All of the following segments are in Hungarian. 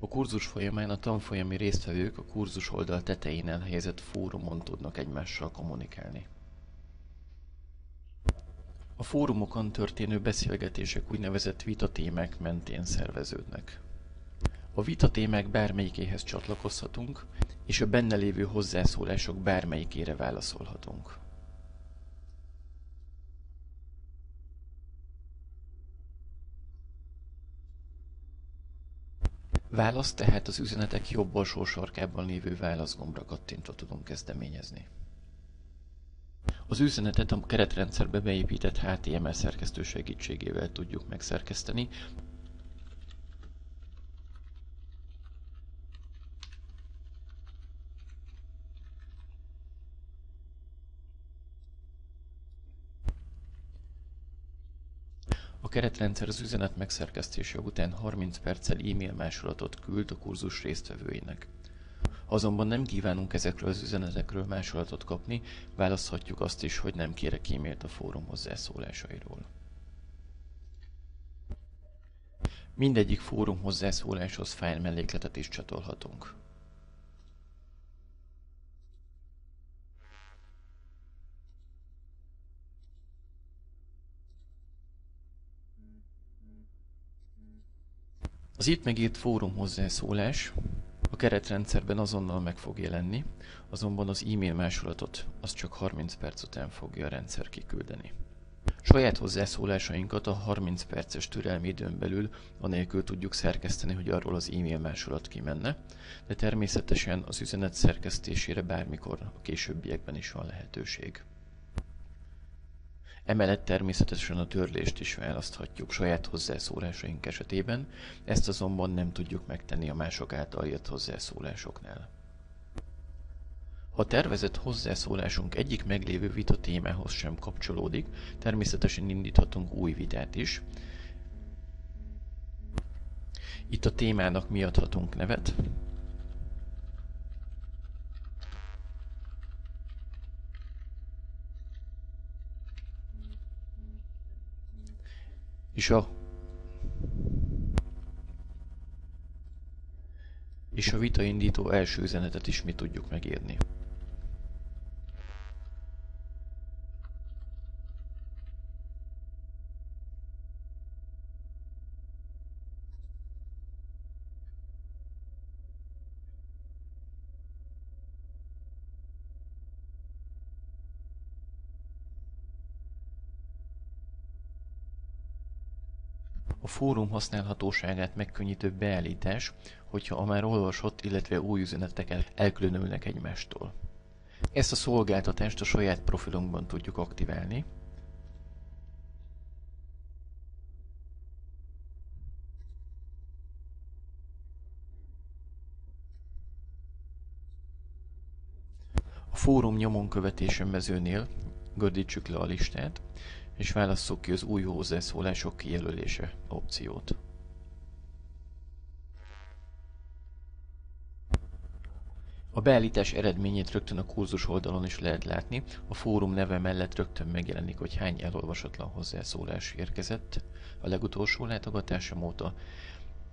A kurzus folyamán a tanfolyami résztvevők a kurzus oldal tetején elhelyezett fórumon tudnak egymással kommunikálni. A fórumokon történő beszélgetések úgynevezett vitatémák mentén szerveződnek. A vitatémák bármelyikéhez csatlakozhatunk, és a benne lévő hozzászólások bármelyikére válaszolhatunk. Választ tehát az üzenetek jobb alsó sarkában lévő válaszgombra kattintva tudunk kezdeményezni. Az üzenetet a keretrendszerbe beépített HTML szerkesztő segítségével tudjuk megszerkeszteni. A keretrendszer az üzenet megszerkesztése után 30 perccel e-mail másolatot küld a kurzus résztvevőinek. Ha azonban nem kívánunk ezekről az üzenetekről másolatot kapni, választhatjuk azt is, hogy nem kérek e-mailt a fórum hozzászólásairól. Mindegyik fórum hozzászóláshoz fájl mellékletet is csatolhatunk. Az itt megírt fórum hozzászólás a keretrendszerben azonnal meg fog jelenni, azonban az e-mail másolatot az csak 30 perc után fogja a rendszer kiküldeni. Saját hozzászólásainkat a 30 perces türelmi időn belül anélkül tudjuk szerkeszteni, hogy arról az e-mail másolat kimenne, de természetesen az üzenet szerkesztésére bármikor a későbbiekben is van lehetőség. Emellett természetesen a törlést is választhatjuk saját hozzászólásaink esetében, ezt azonban nem tudjuk megtenni a mások által írt hozzászólásoknál. Ha a tervezett hozzászólásunk egyik meglévő vita témához sem kapcsolódik, természetesen indíthatunk új vitát is. Itt a témának mi adhatunk nevet. És a vitaindító első üzenetet is mi tudjuk megírni. A fórum használhatóságát megkönnyítő beállítás, hogyha a már olvasott, illetve új üzenetek elkülönülnek egymástól. Ezt a szolgáltatást a saját profilunkban tudjuk aktiválni. A fórum nyomon követése mezőnél gördítsük le a listát, és válasszuk ki az új hozzászólások kijelölése opciót. A beállítás eredményét rögtön a kurzus oldalon is lehet látni, a fórum neve mellett rögtön megjelenik, hogy hány elolvasatlan hozzászólás érkezett a legutolsó látogatásom óta,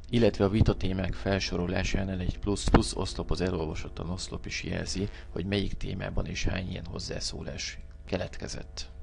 illetve a vitatémák felsorolásánál egy plusz oszlop, az elolvasatlan oszlop is jelzi, hogy melyik témában és hány ilyen hozzászólás keletkezett.